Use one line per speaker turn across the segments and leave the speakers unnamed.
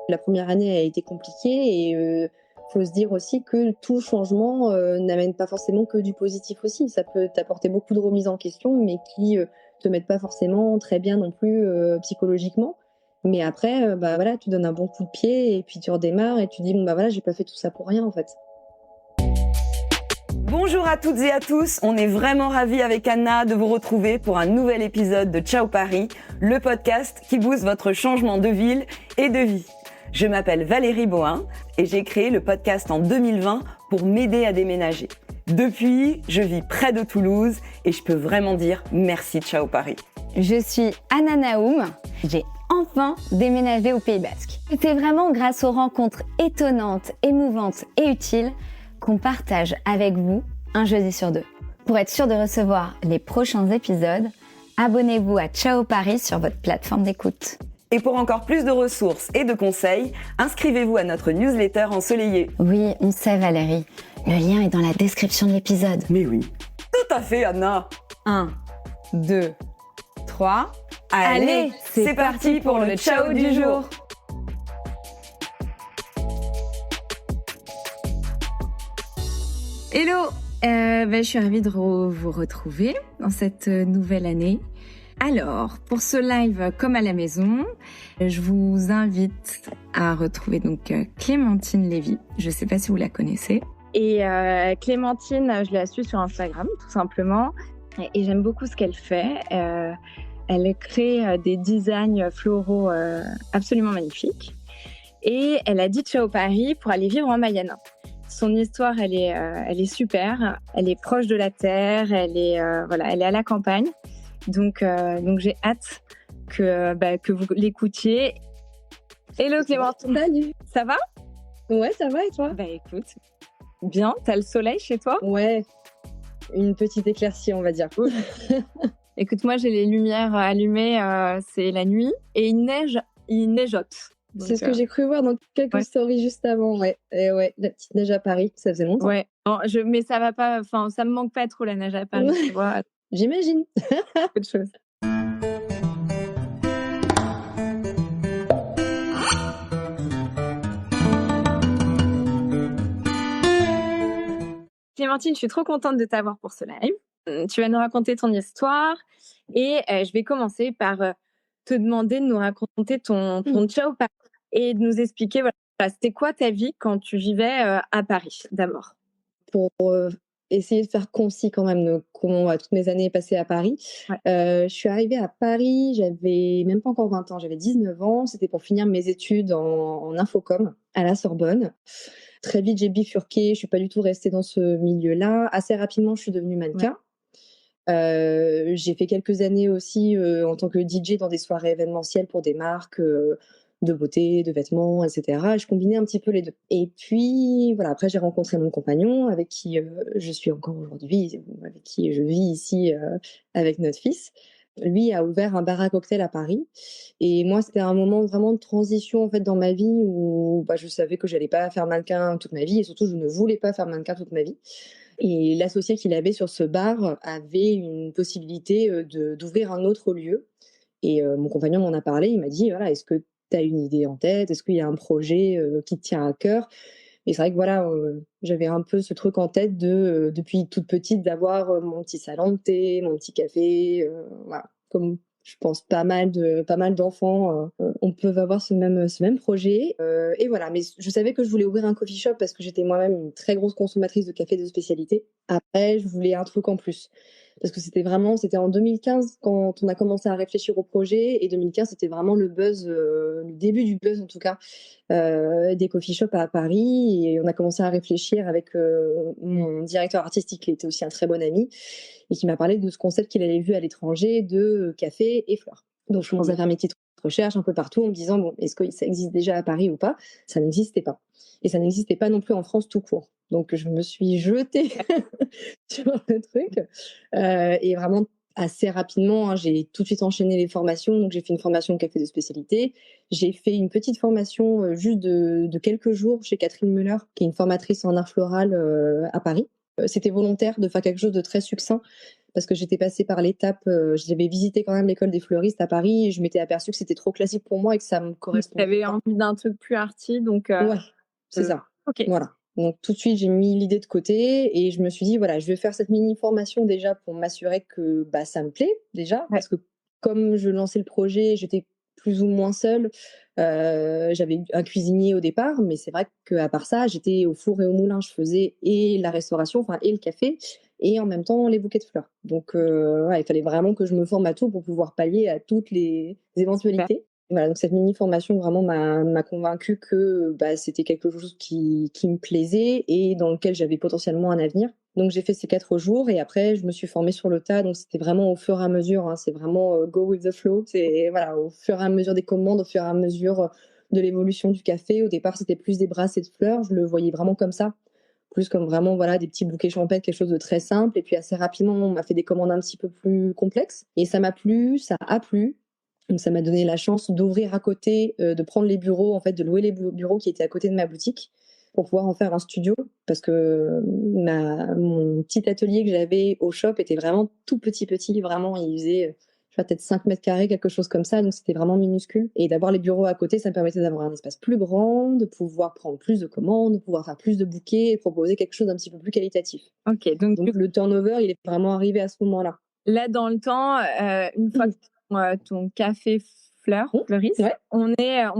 La première année a été compliquée et faut se dire aussi que tout changement n'amène pas forcément que du positif aussi. Ça peut t'apporter beaucoup de remises en question, mais qui te mettent pas forcément très bien non plus psychologiquement. Mais après, bah voilà, tu donnes un bon coup de pied et puis tu redémarres et tu dis bon bah voilà, j'ai pas fait tout ça pour rien en fait.
Bonjour à toutes et à tous, on est vraiment ravis avec Anna de vous retrouver pour un nouvel épisode de Ciao Paris, le podcast qui booste votre changement de ville et de vie. Je m'appelle Valérie Bohin et j'ai créé le podcast en 2020 pour m'aider à déménager. Depuis, je vis près de Toulouse et je peux vraiment dire merci Ciao Paris.
Je suis Anna Naoum, j'ai enfin déménagé au Pays Basque. C'est vraiment grâce aux rencontres étonnantes, émouvantes et utiles qu'on partage avec vous un jeudi sur 2. Pour être sûr de recevoir les prochains épisodes, abonnez-vous à Ciao Paris sur votre plateforme d'écoute.
Et pour encore plus de ressources et de conseils, inscrivez-vous à notre newsletter ensoleillée.
Oui, on sait Valérie, le lien est dans la description de l'épisode.
Mais oui, tout à fait Anna.
1, 2, 3...
Allez, c'est parti pour le ciao du jour.
Hello, je suis ravie de vous retrouver dans cette nouvelle année. Alors, pour ce live comme à la maison, je vous invite à retrouver donc Clémentine Lévy. Je ne sais pas si vous la connaissez. Et Clémentine, je la suis sur Instagram, tout simplement. Et j'aime beaucoup ce qu'elle fait. Elle crée des designs floraux absolument magnifiques. Et elle a dit Ciao Paris pour aller vivre en Mayenne. Son histoire, elle est super. Elle est proche de la terre. Elle est à la campagne. Donc j'ai hâte que vous l'écoutiez. Hello Clémentine.
Salut.
Ça va ?
Ouais, ça va et toi ?
Bah écoute, bien. T'as le soleil chez toi ?
Ouais, une petite éclaircie on va dire.
Écoute, moi j'ai les lumières allumées, c'est la nuit et il neigeote. Donc,
c'est ce que j'ai cru voir dans quelques stories juste avant, ouais. Et ouais, la petite neige à Paris, ça faisait longtemps.
Ouais, bon, mais ça va pas, enfin ça me manque pas trop la neige à Paris, tu vois.
J'imagine.
Peu de choses. Clémentine, je suis trop contente de t'avoir pour ce live. Tu vas nous raconter ton histoire et je vais commencer par te demander de nous raconter ton ciao Paris et de nous expliquer c'était quoi ta vie quand tu vivais à Paris d'abord.
Pour essayer de faire concis quand même de comment toutes mes années passées à Paris. Ouais. Je suis arrivée à Paris, j'avais même pas encore 20 ans, j'avais 19 ans. C'était pour finir mes études en infocom à la Sorbonne. Très vite, j'ai bifurqué, je suis pas du tout restée dans ce milieu-là. Assez rapidement, je suis devenue mannequin. Ouais. J'ai fait quelques années aussi en tant que DJ dans des soirées événementielles pour des marques de beauté, de vêtements, etc. Et je combinais un petit peu les deux. Et puis, voilà, après, j'ai rencontré mon compagnon avec qui je suis encore aujourd'hui, avec qui je vis ici avec notre fils. Lui a ouvert un bar à cocktail à Paris. Et moi, c'était un moment vraiment de transition en fait dans ma vie où je savais que j'allais pas faire mannequin toute ma vie et surtout, je ne voulais pas faire mannequin toute ma vie. Et l'associé qu'il avait sur ce bar avait une possibilité d'ouvrir un autre lieu. Et mon compagnon m'en a parlé. Il m'a dit, voilà, est-ce que tu as une idée en tête ? Est-ce qu'il y a un projet qui te tient à cœur ? Et c'est vrai que voilà, j'avais un peu ce truc en tête depuis toute petite, d'avoir mon petit salon de thé, mon petit café, voilà, comme je pense pas mal d'enfants, on peut avoir ce même projet. Et voilà, mais je savais que je voulais ouvrir un coffee shop parce que j'étais moi-même une très grosse consommatrice de café de spécialité. Après, je voulais un truc en plus. Parce que c'était en 2015 quand on a commencé à réfléchir au projet, et 2015 c'était vraiment le buzz, le début du buzz en tout cas, des coffee shops à Paris, et on a commencé à réfléchir avec mon directeur artistique qui était aussi un très bon ami et qui m'a parlé de ce concept qu'il avait vu à l'étranger de café et fleurs. Donc je commençais à faire mes petites recherches un peu partout en me disant bon, est-ce que ça existe déjà à Paris ou pas ? Ça n'existait pas. Et ça n'existait pas non plus en France tout court. Donc je me suis jetée sur le truc et vraiment assez rapidement, j'ai tout de suite enchaîné les formations. Donc j'ai fait une formation de café de spécialité. J'ai fait une petite formation juste de quelques jours chez Catherine Muller, qui est une formatrice en art floral à Paris. C'était volontaire de faire quelque chose de très succinct parce que j'étais passée par l'étape, j'avais visité quand même l'école des fleuristes à Paris et je m'étais aperçue que c'était trop classique pour moi et que ça me
Tu
correspondait
avais
pas.
envie d'un truc plus arty, donc
Ouais, c'est ça.
OK.
Voilà. Donc tout de suite, j'ai mis l'idée de côté et je me suis dit: «Voilà, je vais faire cette mini formation déjà pour m'assurer que, bah, ça me plaît déjà».
Ouais.
Parce que comme je lançais le projet, j'étais plus ou moins seule. J'avais un cuisinier au départ, mais c'est vrai qu'à part ça, j'étais au four et au moulin. Je faisais et la restauration, enfin et le café et en même temps les bouquets de fleurs. Donc ouais, il fallait vraiment que je me forme à tout pour pouvoir pallier à toutes les éventualités. Voilà, donc cette mini formation vraiment m'a convaincue que, bah, c'était quelque chose qui me plaisait et dans lequel j'avais potentiellement un avenir. Donc j'ai fait ces 4 jours et après je me suis formée sur le tas, donc c'était vraiment au fur et à mesure, hein. C'est vraiment, go with the flow. C'est voilà, au fur et à mesure des commandes, au fur et à mesure, de l'évolution du café. Au départ, c'était plus des brassées de fleurs, je le voyais vraiment comme ça, plus comme vraiment, voilà, des petits bouquets champêtres, quelque chose de très simple et puis assez rapidement, on m'a fait des commandes un petit peu plus complexes et ça m'a plu, ça a plu. Donc ça m'a donné la chance d'ouvrir à côté, de prendre les bureaux, en fait, de louer les bureaux qui étaient à côté de ma boutique pour pouvoir en faire un studio parce que mon petit atelier que j'avais au shop était vraiment tout petit, petit, vraiment il faisait, je sais pas, peut-être 5 mètres carrés, quelque chose comme ça, donc c'était vraiment minuscule et d'avoir les bureaux à côté, ça me permettait d'avoir un espace plus grand, de pouvoir prendre plus de commandes, de pouvoir faire plus de bouquets et proposer quelque chose d'un petit peu plus qualitatif.
OK, donc
Donc le turnover, il est vraiment arrivé à ce moment-là.
là, dans le temps, une fois que ton café fleurisse,
Ouais,
on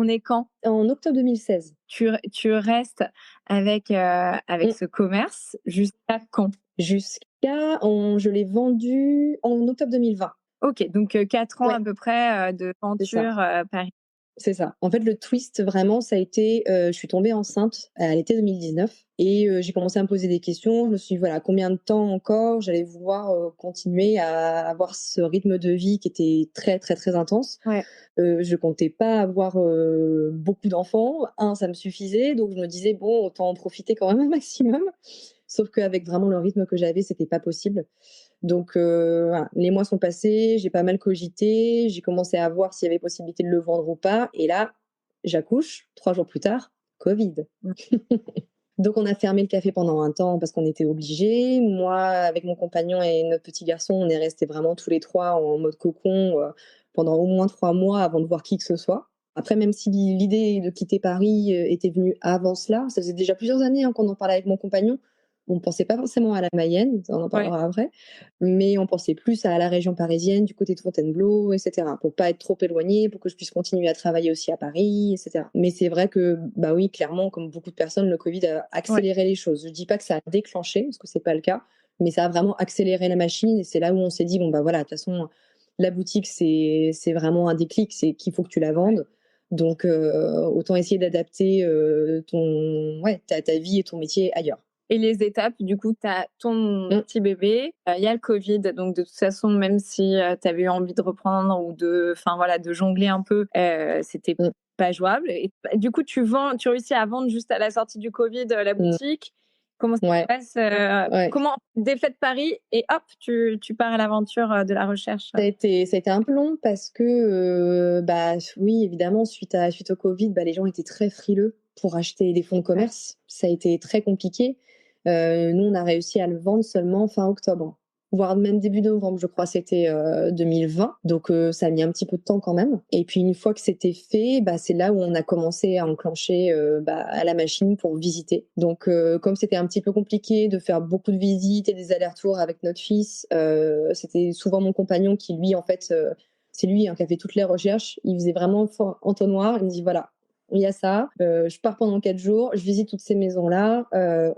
est quand?
en octobre 2016.
Tu restes avec ce commerce jusqu'à quand?
Je l'ai vendu en octobre 2020.
OK, donc 4 ans
Ouais,
à peu près,
c'est ça.
d'aventure, Paris.
C'est ça. En fait, le twist vraiment, ça a été, je suis tombée enceinte à l'été 2019 et j'ai commencé à me poser des questions. Je me suis dit: «Voilà, combien de temps encore j'allais vouloir, continuer à avoir ce rythme de vie qui était très, très, très intense?»
Ouais.
Je comptais pas avoir, beaucoup d'enfants. Ça me suffisait, donc je me disais: «Bon, autant en profiter quand même un maximum». Sauf qu'avec vraiment le rythme que j'avais, c'était pas possible. Donc voilà, les mois sont passés, j'ai pas mal cogité, j'ai commencé à voir s'il y avait possibilité de le vendre ou pas et là, j'accouche, 3 jours plus tard, Covid. Donc on a fermé le café pendant un temps parce qu'on était obligés. Moi, avec mon compagnon et notre petit garçon, on est restés vraiment tous les 3 en mode cocon, pendant au moins 3 mois avant de voir qui que ce soit. Après, même si l'idée de quitter Paris, était venue avant cela, ça faisait déjà plusieurs années, hein, qu'on en parlait avec mon compagnon. On ne pensait pas forcément à la Mayenne, ça on en
Ouais.
parlera après, mais on pensait plus à la région parisienne, du côté de Fontainebleau et cetera, pour pas être trop éloignée, pour que je puisse continuer à travailler aussi à Paris et cetera. Mais c'est vrai que, bah oui, clairement, comme beaucoup de personnes, le Covid a accéléré les choses. Je dis pas que ça a déclenché, parce que c'est pas le cas, mais ça a vraiment accéléré la machine et c'est là où on s'est dit: «Bon, bah voilà, de toute façon, la boutique, c'est vraiment un déclic, c'est qu'il faut que tu la vendes. Donc autant essayer d'adapter, ta vie et ton métier ailleurs».
Et les étapes, du coup, tu as ton petit bébé, il y a le Covid, donc de toute façon, même si, tu avais eu envie de reprendre ou de jongler un peu, c'était
Mmh.
pas jouable et du coup, tu réussis à vendre juste à la sortie du Covid, la
Mmh.
boutique? Comment ça
Ouais,
se passe,
ouais.
comment défaite Paris et hop, tu pars à l'aventure, de la recherche?
Ça a été un peu long parce que, bah, oui, évidemment, suite au Covid, bah, les gens étaient très frileux pour acheter des fonds de commerce. Ça a été très compliqué. Nous, on a réussi à le vendre seulement fin octobre, voire même début novembre, je crois, c'était, 2020. Donc ça a mis un petit peu de temps quand même et puis une fois que c'était fait, bah, c'est là où on a commencé à enclencher, à la machine pour visiter. Donc comme c'était un petit peu compliqué de faire beaucoup de visites et des allers-retours avec notre fils, c'était souvent mon compagnon qui lui, en fait, c'est lui, hein, qui a fait toutes les recherches. Il faisait vraiment fort entonnoir. Il me dit: «Voilà, il y a ça, je pars pendant 4 jours, je visite toutes ces maisons-là,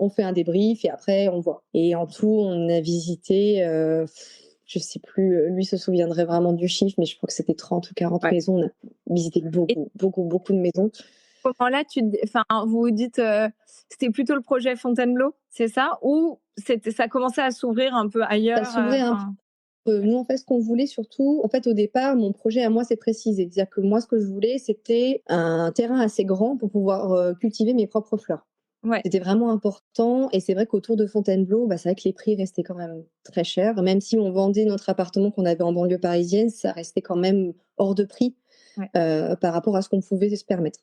on fait un débrief et après on voit». Et en tout, on a visité, je sais plus, lui se souviendrait vraiment du chiffre, mais je crois que c'était 30 ou 40
Ouais.
maisons. On a visité
Et
beaucoup, beaucoup, beaucoup de maisons.
à ce moment-là, vous vous dites, c'était plutôt le projet Fontainebleau, c'est ça? Ou ça commençait à s'ouvrir un peu
Ça
ailleurs,
s'ouvrait un nous, en fait, ce qu'on voulait surtout, en fait, au départ, mon projet à moi s'est précisé. C'est-à-dire que moi, ce que je voulais, c'était un terrain assez grand pour pouvoir, cultiver mes propres fleurs.
Ouais.
C'était vraiment important et c'est vrai qu'autour de Fontainebleau, bah, c'est vrai que les prix restaient quand même très chers. Même si on vendait notre appartement qu'on avait en banlieue parisienne, ça restait quand même hors de prix,
Ouais.
par rapport à ce qu'on pouvait se permettre.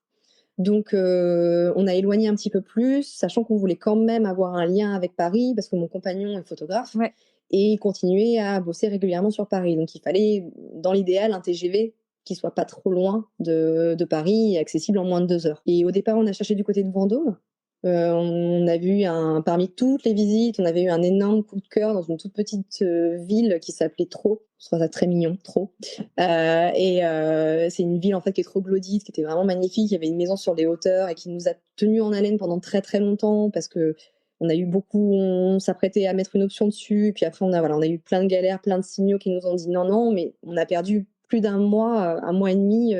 Donc on a éloigné un petit peu plus, sachant qu'on voulait quand même avoir un lien avec Paris parce que mon compagnon est photographe
Ouais.
et continuer à bosser régulièrement sur Paris. Donc il fallait, dans l'idéal, un TGV qui soit pas trop loin de Paris et accessible en moins de 2 heures. Et au départ, on a cherché du côté de Vendôme. On a vu parmi toutes les visites, on avait eu un énorme coup de cœur dans une toute petite ville qui s'appelait Trot. Je trouve ça très mignon, Trot. C'est une ville en fait qui est troglodyte, qui était vraiment magnifique. Il y avait une maison sur les hauteurs et qui nous a tenus en haleine pendant très très longtemps parce que on s'apprêtait à mettre une option dessus. Puis après, on a eu plein de galères, plein de signaux qui nous ont dit non, mais on a perdu plus d'un mois, un mois et demi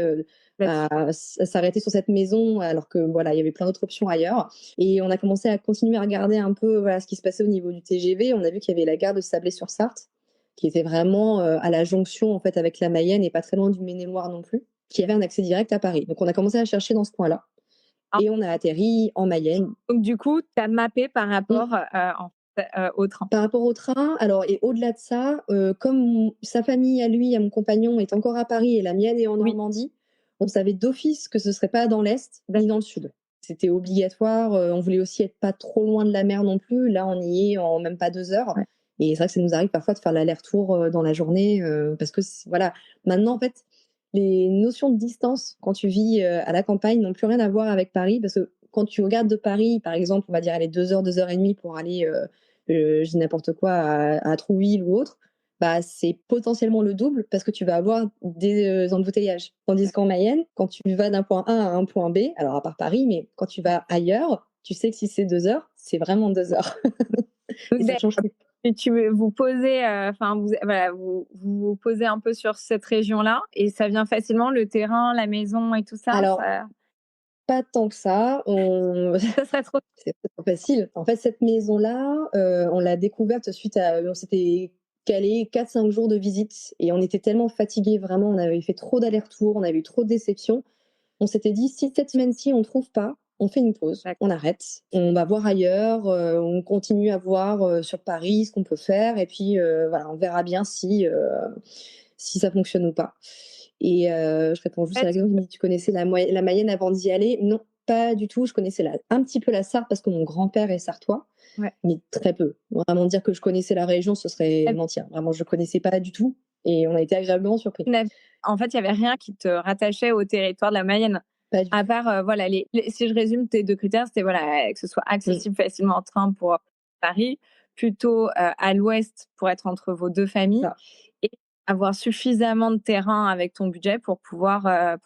à s'arrêter sur cette maison alors que voilà, il y avait plein d'autres options ailleurs. Et on a commencé à continuer à regarder un peu ce qui se passait au niveau du TGV. On a vu qu'il y avait la gare de Sablé-sur-Sarthe qui était vraiment à la jonction en fait avec la Mayenne et pas très loin du Maine-et-Loire non plus, qui avait un accès direct à Paris. Donc on a commencé à chercher dans ce coin-là. Et on a atterri en Mayenne.
Donc du coup, tu as mappé par rapport au train.
Par rapport au train, alors et au-delà de ça, comme sa famille à lui, à mon compagnon, est encore à Paris et la mienne est en Normandie, on savait d'office que ce serait pas dans l'Est ni dans le Sud. C'était obligatoire. On voulait aussi être pas trop loin de la mer non plus. Là, on y est en même pas 2 heures. Ouais. Et c'est vrai que ça nous arrive parfois de faire l'aller-retour dans la journée parce que voilà. Maintenant, en fait, les notions de distance quand tu vis à la campagne n'ont plus rien à voir avec Paris parce que quand tu regardes de Paris, par exemple, on va dire aller 2 heures, 2 heures et demie pour aller, je dis n'importe quoi, à Trouville ou autre, bah, c'est potentiellement le double parce que tu vas avoir des embouteillages. Tandis qu'en Mayenne, quand tu vas d'un point A à un point B, alors à part Paris, mais quand tu vas ailleurs, tu sais que si c'est 2 heures, c'est vraiment 2 heures. Et ça change tout.
Vous posez, vous posez un peu sur cette région-là et ça vient facilement, le terrain, la maison et tout ça.
Alors, pas tant que ça.
Ça serait trop.
C'est trop facile. En fait, cette maison-là, on l'a découverte suite à, on s'était calé 4-5 jours de visite et on était tellement fatigués, vraiment, on avait fait trop d'allers-retours, on avait eu trop de déceptions. On s'était dit, si cette semaine-ci, on trouve pas, on fait une pause, on arrête, on va voir ailleurs, on continue à voir sur Paris ce qu'on peut faire et puis voilà, on verra bien si ça fonctionne ou pas. Et je réponds juste à la question qui me dit, tu connaissais la Mayenne avant d'y aller? Non, pas du tout. Je connaissais un petit peu la Sarthe parce que mon grand-père est sartois, mais très peu. Vraiment dire que je connaissais la région, ce serait mentir. Vraiment, je connaissais pas du tout et on a été agréablement surpris.
En fait, il y avait rien qui te rattachait au territoire de la Mayenne. À part, voilà, si je résume tes 2 critères, c'était voilà, que ce soit accessible facilement en train pour Paris, plutôt à l'ouest pour être entre vos 2 familles, et avoir suffisamment de terrain avec ton budget pour pouvoir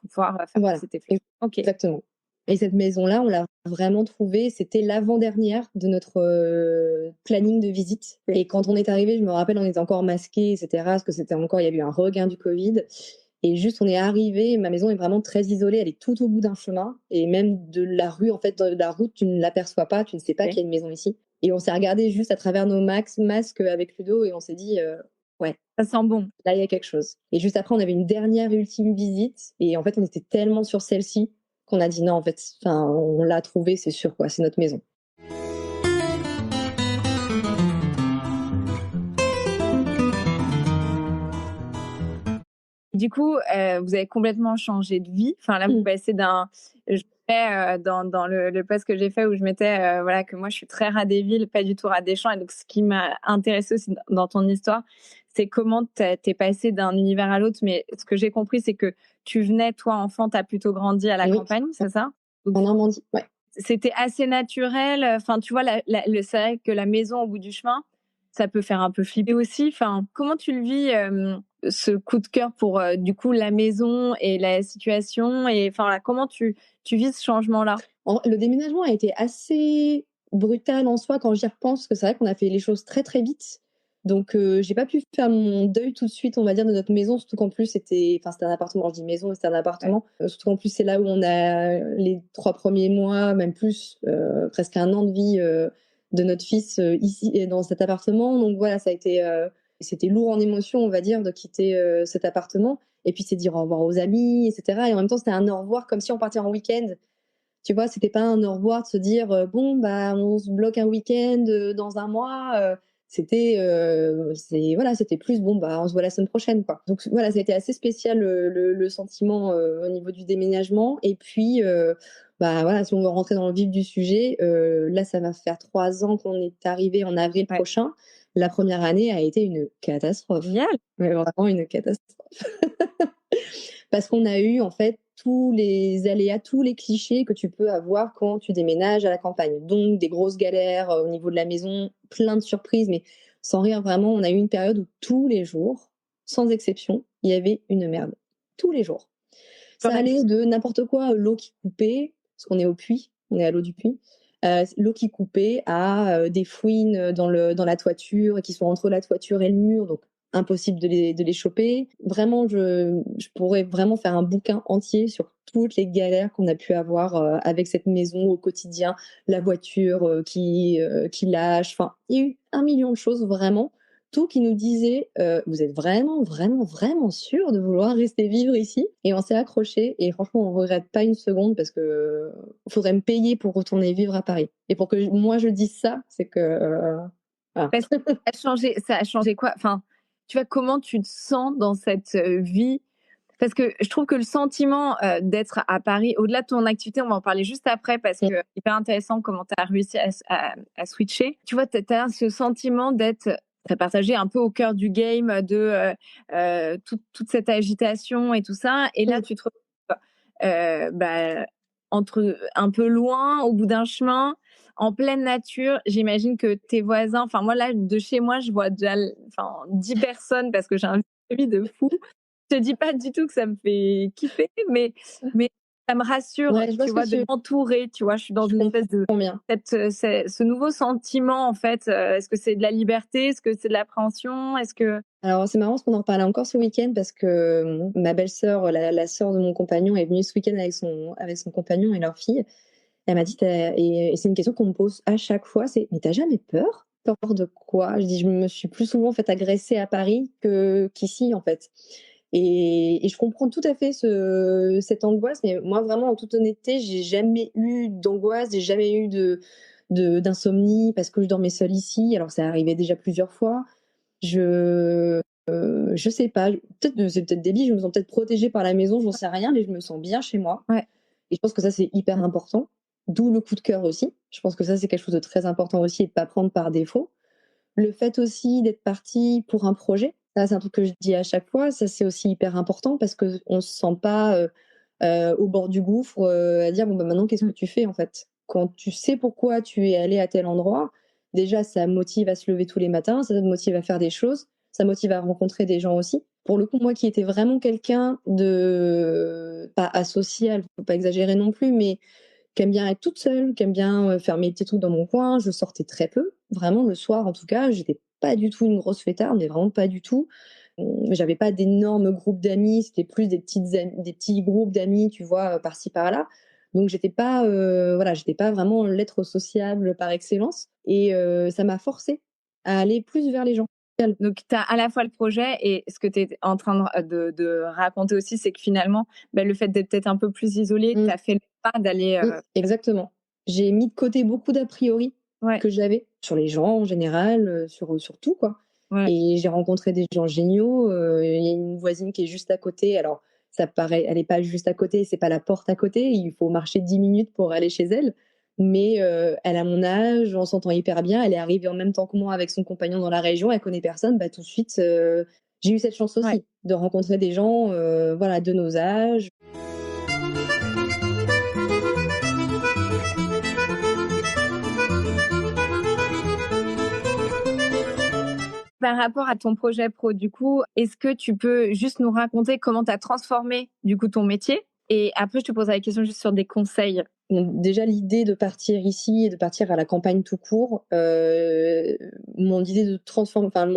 faire cet effet. Okay.
Exactement. Et cette maison-là, on l'a vraiment trouvée, c'était l'avant-dernière de notre planning de visite. Et quand on est arrivé, je me rappelle, on était encore masqués, etc. Parce que il y a eu un regain du Covid. Et juste, on est arrivé, ma maison est vraiment très isolée, elle est tout au bout d'un chemin. Et même de la rue, en fait, de la route, tu ne l'aperçois pas, tu ne sais pas qu'il y a une maison ici. Et on s'est regardé juste à travers nos masques avec Ludo et on s'est dit, ouais,
ça sent bon.
Là, il y a quelque chose. Et juste après, on avait une dernière et ultime visite. Et en fait, on était tellement sur celle-ci qu'on a dit non, en fait, on l'a trouvée, c'est sûr, quoi, c'est notre maison.
Du coup, vous avez complètement changé de vie. Enfin, là, vous passez dans le post que j'ai fait où je mettais voilà, que moi, je suis très rat des villes, pas du tout rat des champs. Et donc, ce qui m'a intéressé aussi dans ton histoire, c'est comment t'es passé d'un univers à l'autre. Mais ce que j'ai compris, c'est que tu venais, toi, enfant, t'as plutôt grandi à la campagne, c'est ça?
Donc, en Normandie, ouais.
C'était assez naturel. Enfin, tu vois, c'est vrai que la maison au bout du chemin, ça peut faire un peu flipper aussi. Enfin, comment tu le vis, ce coup de cœur pour du coup la maison et la situation, et enfin là, comment tu vis ce changement-là?
Le déménagement a été assez brutal en soi quand j'y repense, parce que c'est vrai qu'on a fait les choses très très vite. Donc j'ai pas pu faire mon deuil tout de suite, on va dire, de notre maison, surtout qu'en plus c'était un appartement. Je dis maison, mais c'était un appartement. Surtout qu'en plus c'est là où on a les 3 premiers mois, même plus, presque 1 an de vie de notre fils ici dans cet appartement. Donc voilà, ça a été c'était lourd en émotion, on va dire, de quitter cet appartement. Et puis c'est dire au revoir aux amis, etc. Et en même temps c'était un au revoir comme si on partait en week-end. Tu vois, c'était pas un au revoir de se dire bon bah on se bloque un week-end dans un mois. C'était plus bon bah on se voit la semaine prochaine, quoi. Donc voilà, ça a été assez spécial le sentiment au niveau du déménagement. Et puis bah voilà, si on veut rentrer dans le vif du sujet, là ça va faire 3 ans qu'on est arrivé en avril prochain. La première année a été une catastrophe.
Génial.
Mais vraiment une catastrophe. Parce qu'on a eu en fait tous les aléas, tous les clichés que tu peux avoir quand tu déménages à la campagne. Donc des grosses galères au niveau de la maison, plein de surprises, mais sans rire vraiment, on a eu une période où tous les jours, sans exception, il y avait une merde. Tous les jours. Ça allait de n'importe quoi, l'eau qui coupait, parce qu'on est au puits, on est à l'eau du puits, l'eau qui coupait à des fouines dans la toiture et qui sont entre la toiture et le mur, donc impossible de les choper. Vraiment, je pourrais vraiment faire un bouquin entier sur toutes les galères qu'on a pu avoir avec cette maison au quotidien, la voiture qui lâche, enfin, il y a eu 1 million de choses vraiment. Tout qui nous disait vous êtes vraiment, vraiment, vraiment sûr de vouloir rester vivre ici? Et on s'est accroché et franchement, on regrette pas une seconde parce que faudrait me payer pour retourner vivre à Paris. Et pour que moi je dise ça, c'est que voilà.
Parce que ça a changé quoi? Enfin, tu vois, comment tu te sens dans cette vie? Parce que je trouve que le sentiment d'être à Paris, au-delà de ton activité, on va en parler juste après parce que c'est hyper intéressant comment tu as réussi à switcher. Tu vois, tu as ce sentiment d'être partagé un peu au cœur du game de toute cette agitation et tout ça. Et là, tu te retrouves entre un peu loin, au bout d'un chemin, en pleine nature. J'imagine que tes voisins, enfin moi là, de chez moi, je vois déjà 10 personnes parce que j'ai un vie de fou. Je te dis pas du tout que ça me fait kiffer, mais ça me rassure,
Ouais,
tu vois, de m'entourer, tu vois. Je suis dans une espèce de ce nouveau sentiment en fait. Est-ce que c'est de la liberté? Est-ce que c'est de l'appréhension? Est-ce que
Alors c'est marrant parce qu'on en parlait encore ce week-end parce que ma belle-sœur, la sœur de mon compagnon, est venue ce week-end avec son compagnon et leur fille. Elle m'a dit et c'est une question qu'on me pose à chaque fois, c'est mais t'as jamais peur? Peur de quoi? Je dis je me suis plus souvent fait agresser à Paris qu'ici en fait. Et je comprends tout à fait cette angoisse, mais moi vraiment en toute honnêteté, j'ai jamais eu d'angoisse, j'ai jamais eu d'insomnie parce que je dormais seule ici. Alors ça arrivait déjà plusieurs fois. Je sais pas, c'est peut-être débile, je me sens peut-être protégée par la maison, j'en sais rien, mais je me sens bien chez moi.
Ouais.
Et je pense que ça, c'est hyper important. D'où le coup de cœur aussi. Je pense que ça, c'est quelque chose de très important aussi et de pas prendre par défaut. Le fait aussi d'être partie pour un projet, ça, c'est un truc que je dis à chaque fois, ça, c'est aussi hyper important parce qu'on se sent pas au bord du gouffre à dire, bon, bah, maintenant, qu'est-ce que tu fais, en fait? Quand tu sais pourquoi tu es allé à tel endroit, déjà, ça motive à se lever tous les matins, ça motive à faire des choses, ça motive à rencontrer des gens aussi. Pour le coup, moi qui étais vraiment quelqu'un de pas asocial, faut pas exagérer non plus, mais qui aime bien être toute seule, qui aime bien faire mes petits trucs dans mon coin, je sortais très peu, vraiment le soir en tout cas, j'étais pas du tout une grosse fêtarde, mais vraiment pas du tout. J'avais pas d'énormes groupes d'amis, c'était plus des petits groupes d'amis, tu vois, par-ci par-là. Donc j'étais pas voilà, j'étais pas vraiment l'être sociable par excellence et ça m'a forcée à aller plus vers les gens.
Donc, tu as à la fois le projet et ce que tu es en train de raconter aussi, c'est que finalement, le fait d'être peut-être un peu plus isolée, tu as fait le pas d'aller...
exactement. J'ai mis de côté beaucoup d'a priori que j'avais sur les gens en général, sur tout, quoi.
Ouais.
Et j'ai rencontré des gens géniaux. Il y a une voisine qui est juste à côté. Alors, ça paraît, elle n'est pas juste à côté, c'est pas la porte à côté. Il faut marcher 10 minutes pour aller chez elle. Mais elle a mon âge, on s'entend hyper bien. Elle est arrivée en même temps que moi avec son compagnon dans la région. Elle connaît personne. Bah, tout de suite, j'ai eu cette chance aussi de rencontrer des gens voilà, de nos âges.
Par rapport à ton projet pro, du coup, est-ce que tu peux juste nous raconter comment tu as transformé du coup ton métier? Et après, je te poserai la question juste sur des conseils.
Déjà, l'idée de partir ici et de partir à la campagne tout court, mon idée de transformer, enfin,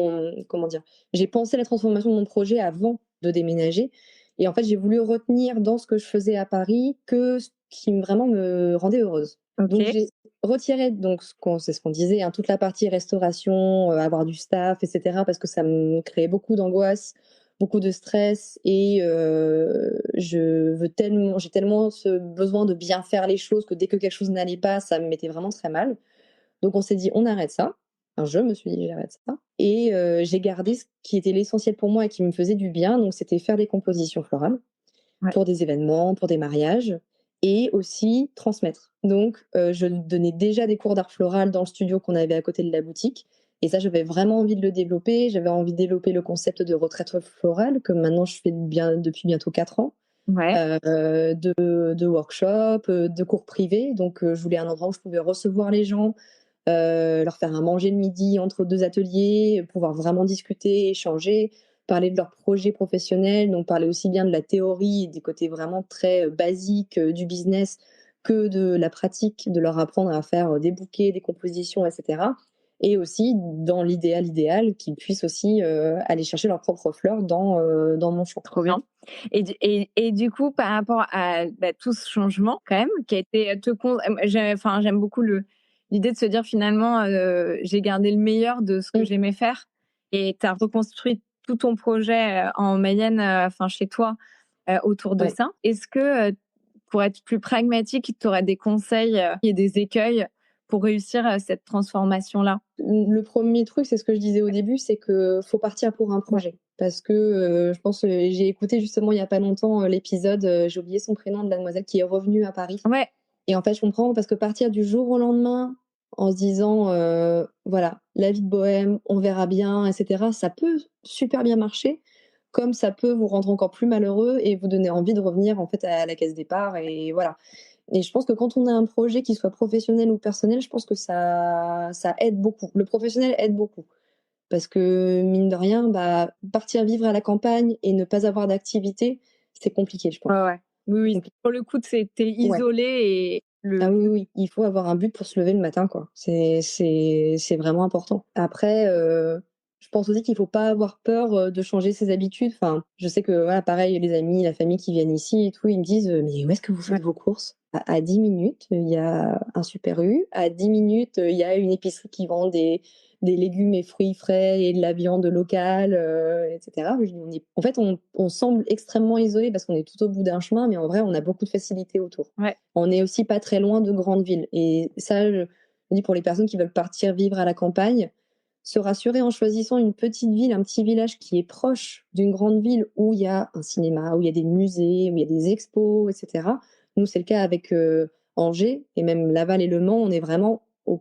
comment dire, j'ai pensé la transformation de mon projet avant de déménager. Et en fait, j'ai voulu retenir dans ce que je faisais à Paris que ce qui vraiment me rendait heureuse. Donc, j'ai retiré, donc, c'est ce qu'on disait, hein, toute la partie restauration, avoir du staff, etc., parce que ça me créait beaucoup d'angoisse, beaucoup de stress et j'ai tellement ce besoin de bien faire les choses que dès que quelque chose n'allait pas, ça me mettait vraiment très mal. Donc on s'est dit on arrête ça. Enfin, je me suis dit j'arrête ça et j'ai gardé ce qui était l'essentiel pour moi et qui me faisait du bien. Donc c'était faire des compositions florales pour des événements, pour des mariages et aussi transmettre. Donc je donnais déjà des cours d'art floral dans le studio qu'on avait à côté de la boutique. Et ça, j'avais vraiment envie de le développer. J'avais envie de développer le concept de retraite florale, que maintenant je fais depuis bientôt 4 ans.
Ouais.
De workshops, de cours privés. Donc, je voulais un endroit où je pouvais recevoir les gens, leur faire un manger le midi entre 2 ateliers, pouvoir vraiment discuter, échanger, parler de leurs projets professionnels, donc parler aussi bien de la théorie, des côtés vraiment très basiques du business que de la pratique, de leur apprendre à faire des bouquets, des compositions, etc. Et aussi, dans idéal, qu'ils puissent aussi aller chercher leurs propres fleurs dans mon champ.
Trop bien. Et du coup, par rapport à tout ce changement, quand même, qui a été j'aime beaucoup l'idée de se dire finalement, j'ai gardé le meilleur de ce que j'aimais faire et tu as reconstruit tout ton projet en Mayenne, chez toi, autour de ça. Est-ce que, pour être plus pragmatique, tu aurais des conseils et des écueils pour réussir cette transformation-là?
Le premier truc, c'est ce que je disais au début, c'est que faut partir pour un projet. Parce que je pense, j'ai écouté justement il y a pas longtemps l'épisode, j'ai oublié son prénom, de la demoiselle qui est revenue à Paris.
Ouais.
Et en fait, je comprends parce que partir du jour au lendemain en se disant, voilà, la vie de bohème, on verra bien, et cetera, ça peut super bien marcher, comme ça peut vous rendre encore plus malheureux et vous donner envie de revenir en fait à la case départ, et voilà. Et je pense que quand on a un projet, qui soit professionnel ou personnel, je pense que ça aide beaucoup. Le professionnel aide beaucoup. Parce que mine de rien, partir vivre à la campagne et ne pas avoir d'activité, c'est compliqué, je pense.
Ouais. Oui.
Donc,
pour le coup, t'es isolée et
ah oui, il faut avoir un but pour se lever le matin, quoi. C'est vraiment important. Après, je pense aussi qu'il faut pas avoir peur de changer ses habitudes. Enfin, je sais que voilà, pareil, les amis, la famille qui viennent ici et tout, ils me disent: «Mais où est-ce que vous faites vos courses?» À 10 minutes, il y a un Super U. À 10 minutes, il y a une épicerie qui vend des légumes et fruits frais et de la viande locale, et cetera. Je dis: en fait, on semble extrêmement isolé parce qu'on est tout au bout d'un chemin, mais en vrai, on a beaucoup de facilités autour.
Ouais.
On est aussi pas très loin de grandes villes, et ça, je me dis, pour les personnes qui veulent partir vivre à la campagne, se rassurer en choisissant une petite ville, un petit village qui est proche d'une grande ville où il y a un cinéma, où il y a des musées, où il y a des expos, et cetera. Nous, c'est le cas avec Angers, et même Laval et Le Mans. On est vraiment au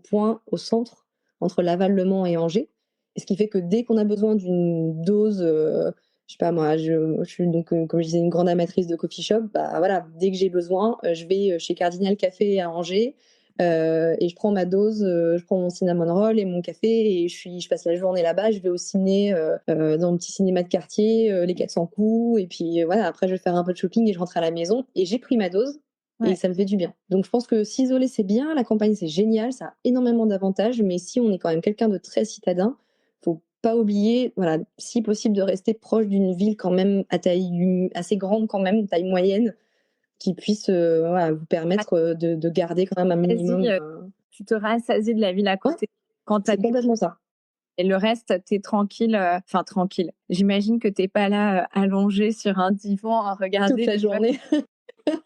centre, entre Laval, Le Mans et Angers. Et ce qui fait que dès qu'on a besoin d'une dose, je sais pas moi, je suis donc, comme je disais, une grande amatrice de coffee shop. Voilà, dès que j'ai besoin, je vais chez Cardinal Café à Angers, et je prends ma dose, je prends mon cinnamon roll et mon café, et je passe la journée là-bas. Je vais au ciné, dans le petit cinéma de quartier, les 400 coups, et puis voilà, après je vais faire un peu de shopping et je rentre à la maison et j'ai pris ma dose. Et ça me fait du bien. Donc je pense que s'isoler, c'est bien, la campagne, c'est génial, ça a énormément d'avantages, mais si on est quand même quelqu'un de très citadin, faut pas oublier, voilà, si possible, de rester proche d'une ville quand même à taille assez grande, quand même, taille moyenne, qui puisse voilà, vous permettre de garder quand même un minimum.
Tu te rassasies de la ville à côté. Quand
C'est complètement ça.
Et le reste, t'es tranquille, tranquille. J'imagine que t'es pas là allongé sur un divan à regarder
toute la journée.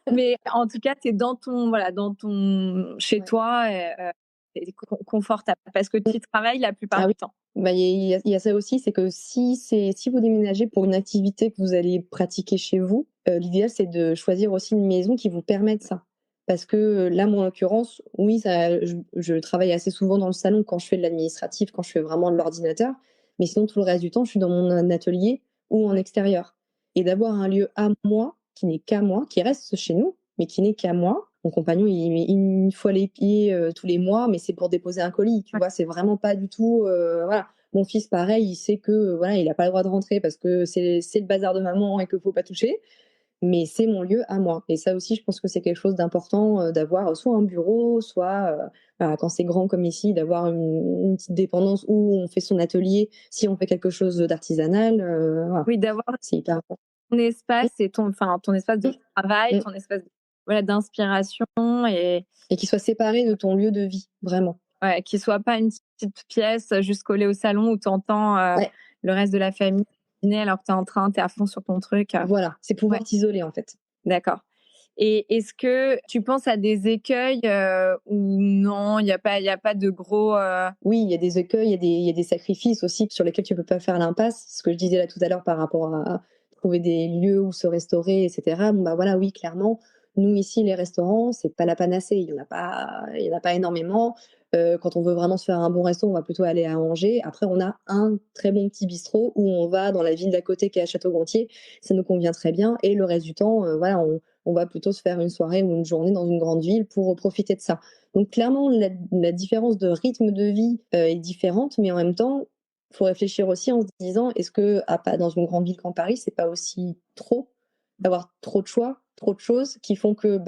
Mais en tout cas, t'es dans ton chez toi, et confortable parce que tu travailles la plupart du temps.
Il y a ça aussi, c'est que si vous déménagez pour une activité que vous allez pratiquer chez vous, l'idéal, c'est de choisir aussi une maison qui vous permette ça. Parce que là, moi, en l'occurrence, oui, je travaille assez souvent dans le salon quand je fais de l'administratif, quand je fais vraiment de l'ordinateur, mais sinon, tout le reste du temps, je suis dans mon atelier ou en extérieur. Et d'avoir un lieu à moi, qui n'est qu'à moi, qui reste chez nous, mais qui n'est qu'à moi. Mon compagnon, il met une fois les pieds tous les mois, mais c'est pour déposer un colis, tu vois, c'est vraiment pas du tout, voilà. Mon fils, pareil, il sait que voilà, il a pas le droit de rentrer parce que c'est le bazar de maman et qu'il faut pas toucher, mais c'est mon lieu à moi. Et ça aussi, je pense que c'est quelque chose d'important, d'avoir soit un bureau, soit voilà, quand c'est grand comme ici, d'avoir une petite dépendance où on fait son atelier, si on fait quelque chose d'artisanal, voilà.
Oui, d'avoir
C'est hyper important.
ton espace et ton espace de travail, ton espace, voilà, d'inspiration et
qu'il soit séparé de ton lieu de vie, vraiment.
Ouais, qu'il soit pas une petite pièce juste collée au salon où t'entends le reste de la famille dîner alors que t'es à fond sur ton truc.
Voilà, c'est pouvoir t'isoler en fait.
D'accord. Et est-ce que tu penses à des écueils ou non, il y a pas de gros
Oui, il y a des écueils, il y a des sacrifices aussi sur lesquels tu peux pas faire l'impasse. Ce que je disais là tout à l'heure par rapport à trouver des lieux où se restaurer, et cetera. Bon voilà, oui, clairement, nous ici les restaurants, c'est pas la panacée, il y en a pas énormément. Quand on veut vraiment se faire un bon resto, on va plutôt aller à Angers. Après, on a un très bon petit bistrot où on va dans la ville d'à côté qui est à Château-Gontier. Ça nous convient très bien. Et le reste du temps, voilà, on va plutôt se faire une soirée ou une journée dans une grande ville pour profiter de ça. Donc clairement, la différence de rythme de vie est différente, mais en même temps, il faut réfléchir aussi en se disant, est-ce que dans une grande ville comme Paris, c'est pas aussi trop d'avoir trop de choix, trop de choses qui font que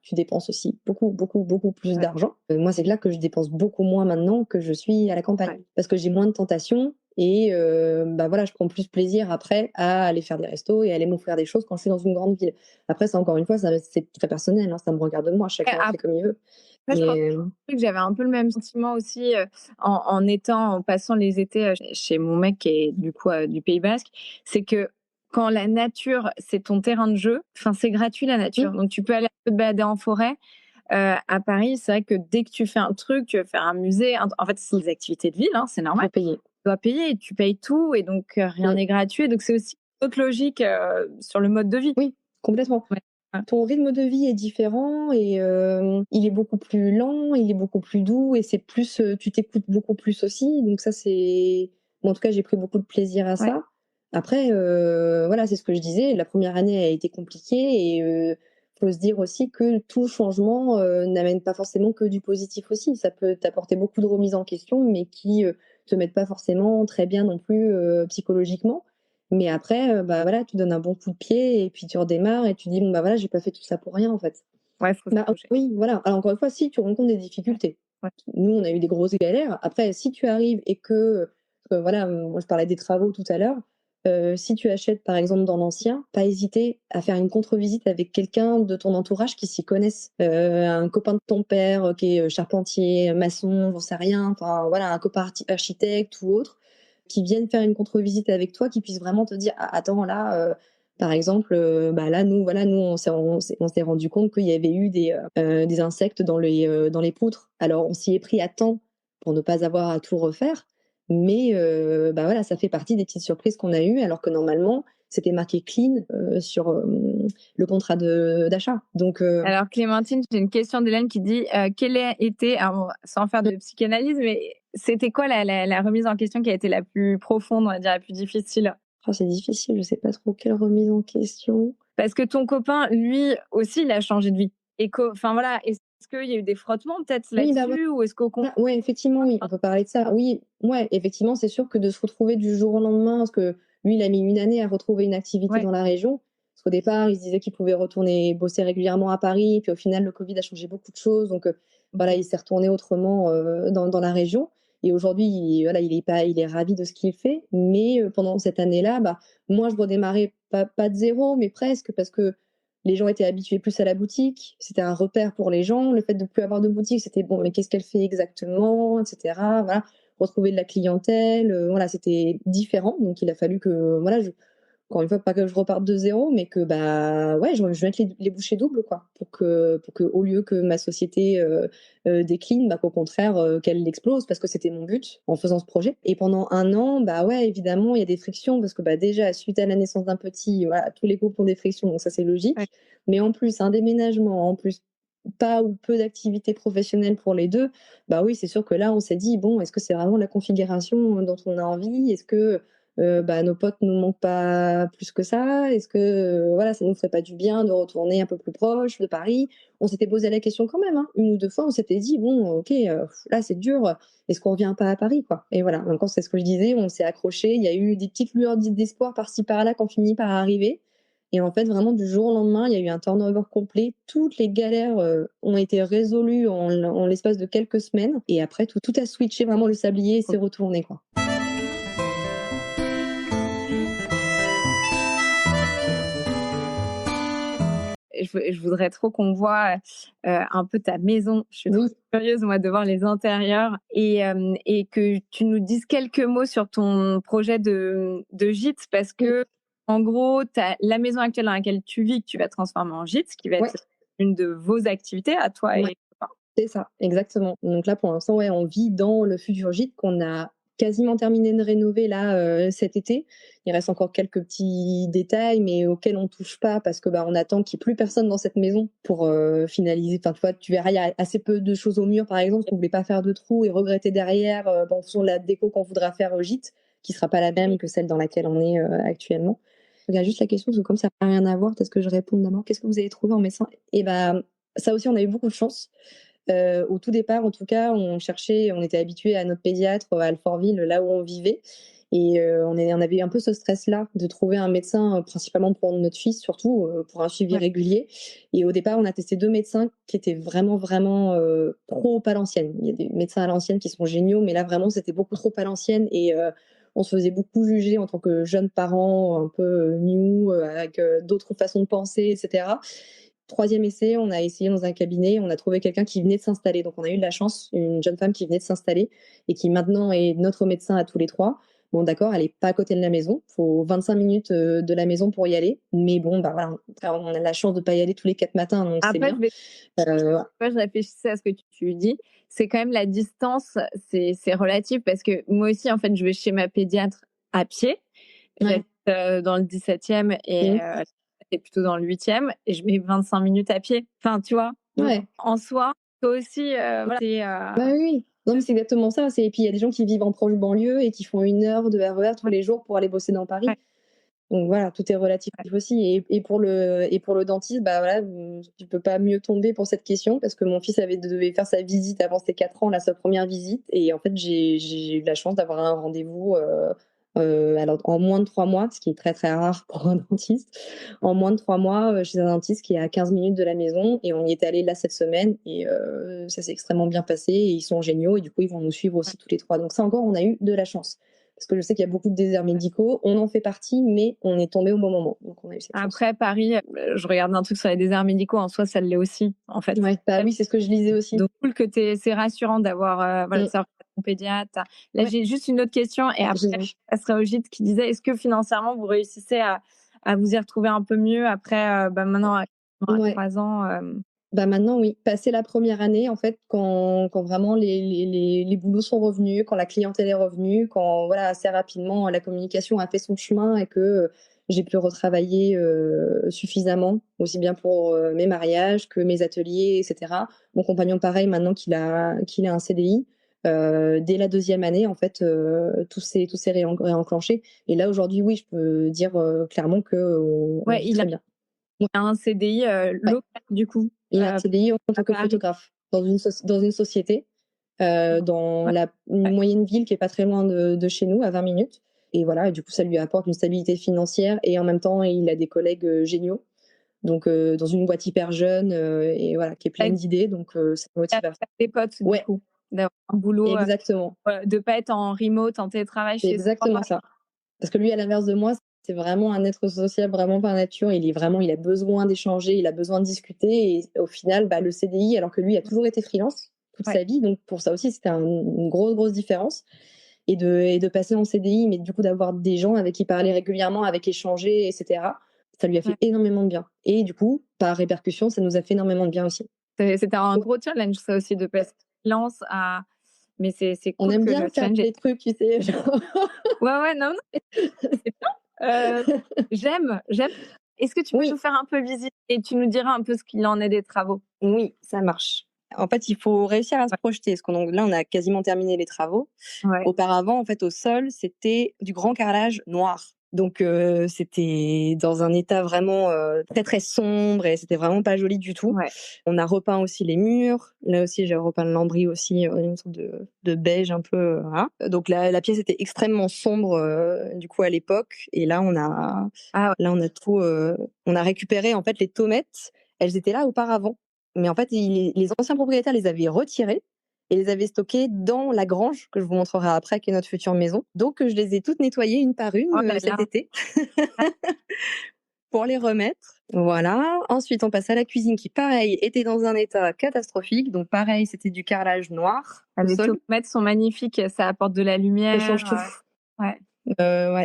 tu dépenses aussi beaucoup, beaucoup, beaucoup plus d'argent. Moi, c'est là que je dépense beaucoup moins maintenant que je suis à la campagne, parce que j'ai moins de tentations et voilà, je prends plus plaisir après à aller faire des restos et à aller m'offrir des choses quand je suis dans une grande ville. Après, ça, encore une fois, c'est très personnel, hein, ça me regarde moi, chacun fait comme il veut.
Je pense que j'avais un peu le même sentiment aussi en passant les étés chez mon mec qui est du coup du Pays Basque, c'est que quand la nature c'est ton terrain de jeu, enfin c'est gratuit la nature, donc tu peux aller te balader en forêt. À Paris, c'est vrai que dès que tu fais un truc, tu veux faire un musée, en fait c'est des activités de ville, hein, c'est normal.
Faut payer.
Tu dois payer, et tu payes tout et donc rien n'est gratuit, donc c'est aussi une autre logique sur le mode de vie.
Oui, complètement.
Ouais.
Ton rythme de vie est différent et il est beaucoup plus lent, il est beaucoup plus doux et c'est plus, tu t'écoutes beaucoup plus aussi. Donc ça, moi, en tout cas, j'ai pris beaucoup de plaisir à ça. Après, voilà, c'est ce que je disais. La première année a été compliquée et faut se dire aussi que tout changement n'amène pas forcément que du positif aussi. Ça peut t'apporter beaucoup de remises en question, mais qui te mettent pas forcément très bien non plus psychologiquement. Mais après, voilà, tu donnes un bon coup de pied et puis tu redémarres et tu dis: «Bon, voilà, j'ai pas fait tout ça pour rien, en fait».
Ouais, faut se projeter.
Oui, voilà. Alors encore une fois, si tu rencontres des difficultés.
Ouais.
Nous, on a eu des grosses galères. Après, si tu arrives et que, voilà, moi, je parlais des travaux tout à l'heure, si tu achètes, par exemple, dans l'ancien, pas hésiter à faire une contre-visite avec quelqu'un de ton entourage qui s'y connaisse. Un copain de ton père, qui est charpentier, maçon, j'en sais rien, enfin, voilà, un copain architecte ou autre, qui viennent faire une contre-visite avec toi, qui puissent vraiment te dire: «Ah attends là, par exemple, là nous on s'est rendu compte qu'il y avait eu des insectes dans les poutres. Alors on s'y est pris à temps pour ne pas avoir à tout refaire, mais voilà, ça fait partie des petites surprises qu'on a eues alors que normalement c'était marqué clean sur le contrat d'achat. Donc
Alors Clémentine, j'ai une question d'Hélène qui dit quelle a été, alors, sans faire de psychanalyse, mais c'était quoi la remise en question qui a été la plus profonde, on va dire, la plus difficile?
c'est difficile, je sais pas trop quelle remise en question.
Parce que ton copain, lui aussi, il a changé de vie. Et enfin voilà, est-ce qu'il y a eu des frottements peut-être
Oui,
là-dessus, ou est-ce qu'au contraire?
ouais, effectivement, oui, on peut parler de ça. Oui, ouais, effectivement, c'est sûr que de se retrouver du jour au lendemain, parce que lui, il a mis une année à retrouver une activité dans la région. Parce qu'au départ, il se disait qu'il pouvait retourner bosser régulièrement à Paris, puis au final, le Covid a changé beaucoup de choses. Donc voilà, il s'est retourné autrement dans la région. Et aujourd'hui, il est ravi de ce qu'il fait. Mais pendant cette année-là, moi, je redémarrais pas de zéro, mais presque, parce que les gens étaient habitués plus à la boutique, c'était un repère pour les gens. Le fait de ne plus avoir de boutique, c'était bon, mais qu'est-ce qu'elle fait exactement, etc. Voilà, retrouver de la clientèle, voilà, c'était différent. Donc il a fallu que, voilà, encore une fois, pas que je reparte de zéro, mais que ouais, je mette les bouchées doubles, quoi, pour que au lieu que ma société décline, qu'au contraire qu'elle explose, parce que c'était mon but en faisant ce projet. Et pendant un an, ouais, évidemment, il y a des frictions parce que déjà suite à la naissance d'un petit, voilà, tous les couples ont des frictions, donc ça c'est logique. Ouais. Mais en plus un déménagement, en plus pas ou peu d'activités professionnelles pour les deux, oui, c'est sûr que là on s'est dit bon, est-ce que c'est vraiment la configuration dont on a envie? Est-ce que nos potes nous manquent pas plus que ça? Est-ce que voilà, ça nous ferait pas du bien de retourner un peu plus proche de Paris? On s'était posé la question quand même, hein, 1 ou 2 fois, on s'était dit: «Bon, OK, là c'est dur, est-ce qu'on revient pas à Paris, quoi?» Et voilà, encore c'est ce que je disais, on s'est accrochés, il y a eu des petites lueurs d'espoir par-ci par-là qui ont fini par arriver et en fait, vraiment du jour au lendemain, il y a eu un turnover complet. Toutes les galères ont été résolues en l'espace de quelques semaines et après tout a switché, vraiment le sablier s'est retourné, quoi.
Je voudrais trop qu'on voit un peu ta maison. Je suis trop curieuse, moi, de voir les intérieurs et que tu nous dises quelques mots sur ton projet de gîte, parce que en gros, t'as la maison actuelle dans laquelle tu vis que tu vas transformer en gîte, ce qui va être une de vos activités à toi et
c'est ça, exactement. Donc là, pour l'instant, ouais, on vit dans le futur gîte qu'on a quasiment terminé de rénover là cet été. Il reste encore quelques petits détails, mais auxquels on touche pas parce que on attend qu'il n'y ait plus personne dans cette maison pour finaliser. Enfin, tu vois, tu verras, il y a assez peu de choses au mur, par exemple, qu'on voulait pas faire de trous et regretter derrière en fonction de la déco qu'on voudra faire au gîte, qui sera pas la même que celle dans laquelle on est actuellement. Je regarde juste la question parce que comme ça n'a rien à voir, est-ce que je réponds d'abord? Qu'est-ce que vous avez trouvé en médecin? Et ça aussi, on a eu beaucoup de chance. Au tout départ, en tout cas, on était habitué à notre pédiatre à Alfortville, là où on vivait. Et on avait un peu ce stress-là de trouver un médecin, principalement pour notre fils, surtout pour un suivi régulier. Et au départ, on a testé 2 médecins qui étaient vraiment, vraiment trop à l'ancienne. Il y a des médecins à l'ancienne qui sont géniaux, mais là, vraiment, c'était beaucoup trop à l'ancienne. Et on se faisait beaucoup juger en tant que jeunes parents, un peu new, avec d'autres façons de penser, etc. 3e essai, on a essayé dans un cabinet, on a trouvé quelqu'un qui venait de s'installer. Donc, on a eu de la chance, une jeune femme qui venait de s'installer et qui maintenant est notre médecin à tous les 3. Bon, d'accord, elle est pas à côté de la maison. Faut 25 minutes de la maison pour y aller. Mais bon, voilà, on a la chance de pas y aller tous les 4 matins, donc c'est bien.
Après, je réfléchissais à ce que tu dis. C'est quand même la distance, c'est relatif parce que moi aussi, en fait, je vais chez ma pédiatre à pied. J'habite dans le 17e et c'est plutôt dans le 8e et je mets 25 minutes à pied. Enfin, tu vois, en soi, toi aussi, voilà,
Bah oui. Non, mais c'est exactement ça. Et puis, il y a des gens qui vivent en proche banlieue et qui font 1 heure de RER tous les jours pour aller bosser dans Paris. Donc voilà, tout est relatif aussi. Et pour le dentiste, voilà, tu peux pas mieux tomber pour cette question parce que mon fils devait faire sa visite avant ses 4 ans, sa première visite. Et en fait, j'ai eu de la chance d'avoir un rendez-vous alors en moins de 3 mois, ce qui est très très rare pour un dentiste. En moins de 3 mois, chez un dentiste qui est à 15 minutes de la maison. Et on y est allé là cette semaine et ça s'est extrêmement bien passé. Et ils sont géniaux et du coup, ils vont nous suivre aussi tous les 3. Donc ça encore, on a eu de la chance. Parce que je sais qu'il y a beaucoup de déserts médicaux. On en fait partie, mais on est tombé au bon moment. Donc on a eu cette chance.
Après, Paris, je regarde un truc sur les déserts médicaux. En soi, ça l'est aussi, en fait.
Ouais, oui, c'est ce que je lisais aussi.
Donc, cool que c'est rassurant d'avoir ton pédiatre. Là, j'ai juste une autre question. Et après, ça serait au gîte qui disait, est-ce que financièrement, vous réussissez à vous y retrouver un peu mieux après, maintenant, à 3 ans
Maintenant, oui. Passé la première année, en fait, quand vraiment les boulots sont revenus, quand la clientèle est revenue, quand assez rapidement la communication a fait son chemin et que j'ai pu retravailler suffisamment, aussi bien pour mes mariages que mes ateliers, etc. Mon compagnon, pareil, maintenant qu'il a un CDI, dès la 2e année, en fait, tout s'est réenclenché. Et là, aujourd'hui, oui, je peux dire clairement qu'on vit très bien.
Il a un CDI local, du coup.
Il a un CDI en tant que photographe dans une société, dans une moyenne ville qui est pas très loin de chez nous, à 20 minutes. Et voilà, du coup, ça lui apporte une stabilité financière et en même temps, il a des collègues géniaux. Donc, dans une boîte hyper jeune et voilà, qui est pleine d'idées. Donc, ça me motive à faire.
Des potes, du coup, d'avoir un boulot.
Exactement.
De pas être en remote, en télétravail chez
C'est exactement ça. Parce que lui, à l'inverse de moi, c'est vraiment un être social, vraiment par nature. Il a besoin d'échanger, il a besoin de discuter. Et au final, le CDI, alors que lui a toujours été freelance toute sa vie. Donc, pour ça aussi, c'était une grosse différence. Et de passer en CDI, mais du coup, d'avoir des gens avec qui parler régulièrement, avec échanger, etc. Ça lui a fait énormément de bien. Et du coup, par répercussion, ça nous a fait énormément de bien aussi.
C'était un gros challenge, ça aussi, de passer freelance à... Mais c'est cool.
On aime bien faire des trucs, tu sais.
Non, c'est bien. J'aime. Est-ce que tu peux nous faire un peu visiter et tu nous diras un peu ce qu'il en est des travaux?
Oui, ça marche. En fait, il faut réussir à se projeter. Parce que là, on a quasiment terminé les travaux. Auparavant, en fait, au sol, c'était du grand carrelage noir. Donc, c'était dans un état vraiment très, très sombre et c'était vraiment pas joli du tout. On a repeint aussi les murs. Là aussi, j'ai repeint le lambris aussi, une sorte de beige un peu. Voilà. Donc, la pièce était extrêmement sombre du coup à l'époque. Et là, on a tout... on a récupéré en fait les tomates. Elles étaient là auparavant. Mais en fait, les anciens propriétaires les avaient retirées et les avaient stockées dans la grange, que je vous montrerai après, qui est notre future maison. Donc, je les ai toutes nettoyées une par une cet été pour les remettre. Voilà. Ensuite, on passe à la cuisine qui, pareil, était dans un état catastrophique. Donc, pareil, c'était du carrelage noir.
Les tomates sont magnifiques, ça apporte de la lumière.
Ça change tout.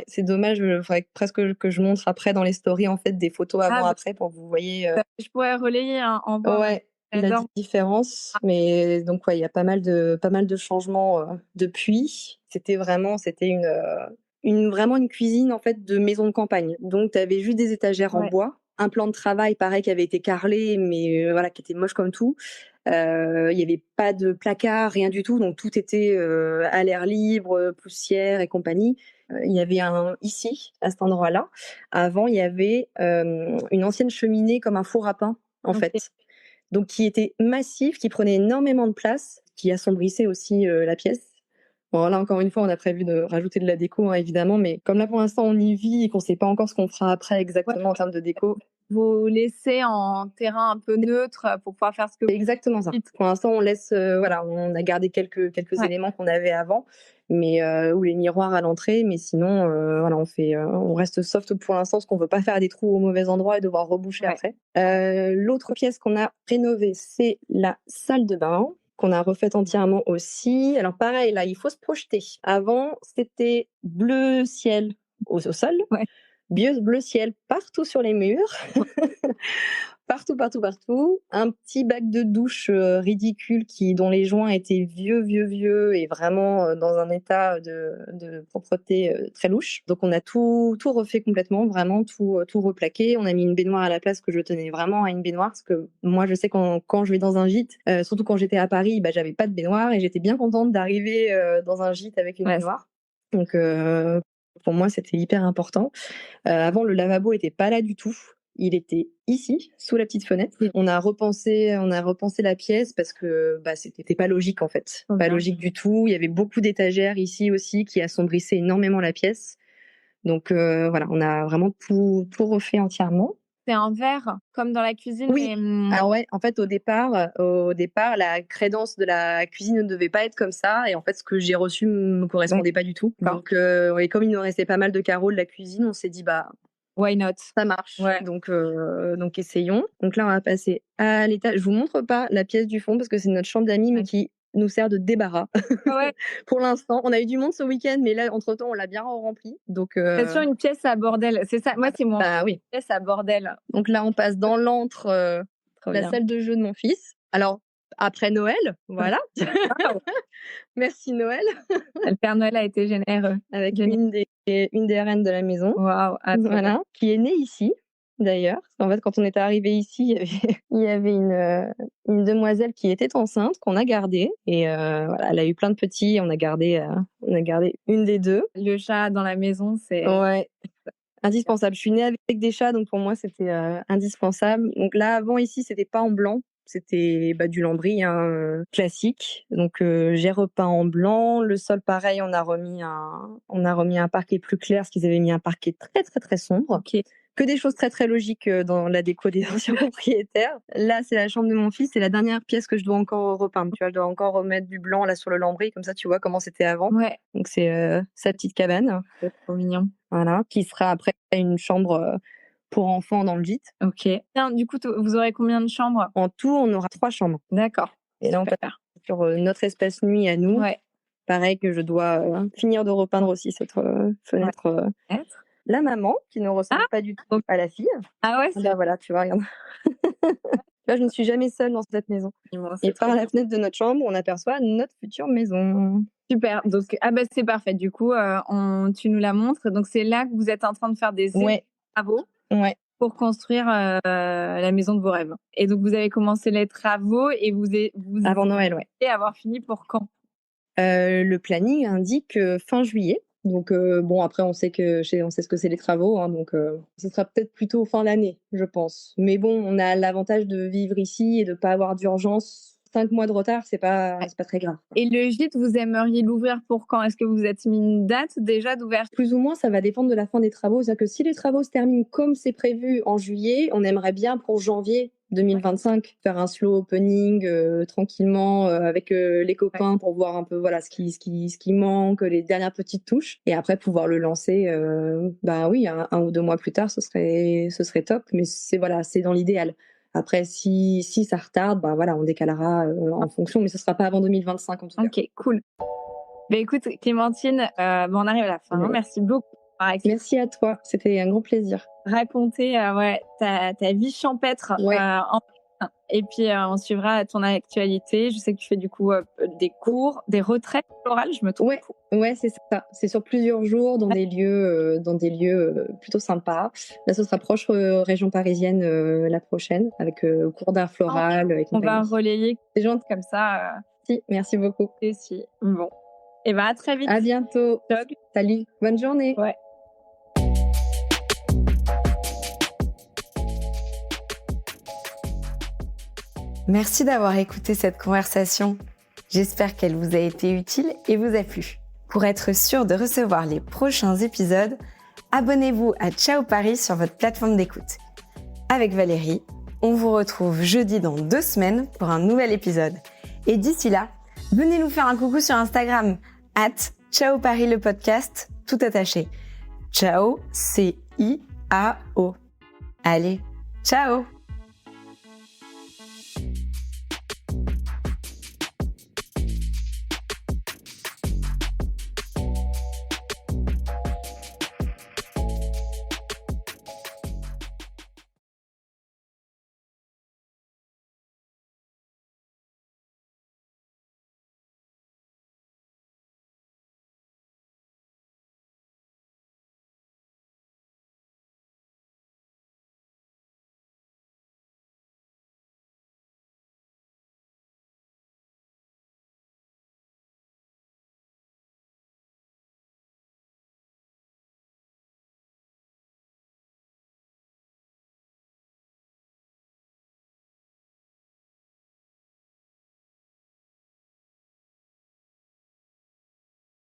C'est dommage, il faudrait presque que je montre après dans les stories en fait des photos avant-après pour que vous voyez.
Je pourrais relayer en bas. J'adore.
différence. Mais donc, ouais, il y a pas mal de changements depuis. C'était vraiment une cuisine, en fait, de maison de campagne. Donc, tu avais juste des étagères en bois, un plan de travail, pareil, qui avait été carrelé, mais voilà, qui était moche comme tout. Il y avait pas de placard, rien du tout. Donc, tout était à l'air libre, poussière et compagnie. Il y avait ici, à cet endroit-là. Avant, il y avait une ancienne cheminée comme un four à pain, en fait. Donc, qui était massif, qui prenait énormément de place, qui assombrissait aussi la pièce. Bon, là, encore une fois, on a prévu de rajouter de la déco, hein, évidemment, mais comme là, pour l'instant, on y vit et qu'on sait pas encore ce qu'on fera après exactement en termes de déco.
Vous laissez en terrain un peu neutre pour pouvoir faire ce que
C'est exactement ça. Pour l'instant, on laisse, voilà, on a gardé quelques éléments qu'on avait avant, mais ou les miroirs à l'entrée, mais sinon, voilà, on reste soft pour l'instant, parce qu'on veut pas faire des trous au mauvais endroit et devoir reboucher après. L'autre pièce qu'on a rénovée, c'est la salle de bain, qu'on a refaite entièrement aussi. Alors pareil, là, il faut se projeter. Avant, c'était bleu ciel au sol. Bleu ciel partout sur les murs. Partout. Un petit bac de douche ridicule dont les joints étaient vieux et vraiment dans un état de propreté très louche. Donc on a tout refait complètement, vraiment tout replaqué. On a mis une baignoire à la place, que je tenais vraiment à une baignoire, parce que moi je sais quand je vais dans un gîte, surtout quand j'étais à Paris, j'avais pas de baignoire et j'étais bien contente d'arriver dans un gîte avec une baignoire. Donc pour moi c'était hyper important. Avant, le lavabo était pas là du tout. Il était ici, sous la petite fenêtre. On a repensé la pièce parce que c'était pas logique, en fait. Pas logique du tout. Il y avait beaucoup d'étagères ici aussi qui assombrissaient énormément la pièce. Donc voilà, on a vraiment tout refait entièrement.
C'est un verre, comme dans la cuisine.
Oui. Alors ouais, en fait, au départ, la crédence de la cuisine ne devait pas être comme ça. Et en fait, ce que j'ai reçu me correspondait pas du tout. Donc, comme il nous restait pas mal de carreaux de la cuisine, on s'est dit,
why not?
Ça marche. Donc essayons. Donc là, on va passer à l'étage. Je vous montre pas la pièce du fond parce que c'est notre chambre d'amis, mais qui nous sert de débarras. Pour l'instant, on a eu du monde ce week-end, mais là, entre-temps, on l'a bien rempli. Donc
c'est sur une pièce à bordel. C'est ça. Moi, c'est mon
oui.
Pièce à bordel.
Donc là, on passe dans l'antre, la salle de jeu de mon fils. Alors après Noël, voilà. Merci Noël.
Le Père Noël a été généreux.
Avec une des reines de la maison.
Waouh.
Voilà, qui est née ici, d'ailleurs. En fait, quand on est arrivé ici, il y avait une demoiselle qui était enceinte, qu'on a gardée. Et voilà, elle a eu plein de petits. On a gardé une des deux.
Le chat dans la maison, c'est
indispensable. Je suis née avec des chats, donc pour moi, c'était indispensable. Donc là, avant, ici, c'était pas en blanc. C'était du lambris classique. Donc j'ai repeint en blanc. Le sol, pareil, on a remis un parquet plus clair, parce qu'ils avaient mis un parquet très très très sombre. Que des choses très très logiques dans la déco des anciens propriétaires. Là, c'est la chambre de mon fils. C'est la dernière pièce que je dois encore repeindre. Tu vois, je dois encore remettre du blanc là sur le lambris, comme ça tu vois comment c'était avant. Donc c'est sa petite cabane.
C'est trop mignon.
Voilà, qui sera après une chambre pour enfants dans le gîte.
Du coup, vous aurez combien de chambres?
En tout, on aura 3 chambres.
D'accord.
Et là, on passe sur notre espace nuit à nous. Pareil que je dois finir de repeindre aussi cette fenêtre. La maman, qui ne ressemble pas du tout à la fille. Voilà, tu vois, regarde. Là, je ne suis jamais seule dans cette maison. Et par la fenêtre de notre chambre, on aperçoit notre future maison.
Super. Donc, c'est parfait. Du coup, tu nous la montres. Donc, c'est là que vous êtes en train de faire des travaux pour construire la maison de vos rêves. Et donc, vous avez commencé les travaux et vous
avant Noël,
et avoir fini pour quand?
Le planning indique fin juillet. Donc après on sait ce que c'est les travaux, hein, donc ce sera peut-être plutôt fin d'année, je pense. Mais bon, on a l'avantage de vivre ici et de pas avoir d'urgence. 5 mois de retard, c'est pas très grave.
Et le gîte, vous aimeriez l'ouvrir pour quand? Est-ce que vous êtes mis une date déjà d'ouverture?
Plus ou moins, ça va dépendre de la fin des travaux. C'est-à-dire que si les travaux se terminent comme c'est prévu en juillet, on aimerait bien pour janvier 2025 faire un slow opening tranquillement avec les copains pour voir un peu ce qui manque, les dernières petites touches, et après pouvoir le lancer un ou 2 mois plus tard, ce serait top, mais c'est dans l'idéal. Après, si ça retarde, on décalera en fonction, mais ce sera pas avant 2025 en tout cas.
Ok, cool. Écoute, Clémentine, on arrive à la fin. Merci beaucoup.
Merci à toi, c'était un grand plaisir.
Raconter ta vie champêtre Et puis, on suivra ton actualité. Je sais que tu fais du coup des cours, des retraites florales, je me trompe.
Ouais, c'est ça. C'est sur plusieurs jours dans des lieux plutôt sympas. Là, ce sera proche région parisienne la prochaine, avec cours d'art floral et compagnie.
On va relayer des gens comme ça.
Si, merci beaucoup.
Et si. Bon. Et à très vite.
À bientôt. Salut. Bonne journée.
Ouais.
Merci d'avoir écouté cette conversation. J'espère qu'elle vous a été utile et vous a plu. Pour être sûr de recevoir les prochains épisodes, abonnez-vous à Ciao Paris sur votre plateforme d'écoute. Avec Valérie, on vous retrouve jeudi dans 2 semaines pour un nouvel épisode. Et d'ici là, venez nous faire un coucou sur Instagram, @Ciao Paris le podcast, tout attaché. Ciao, C-I-A-O. Allez, ciao!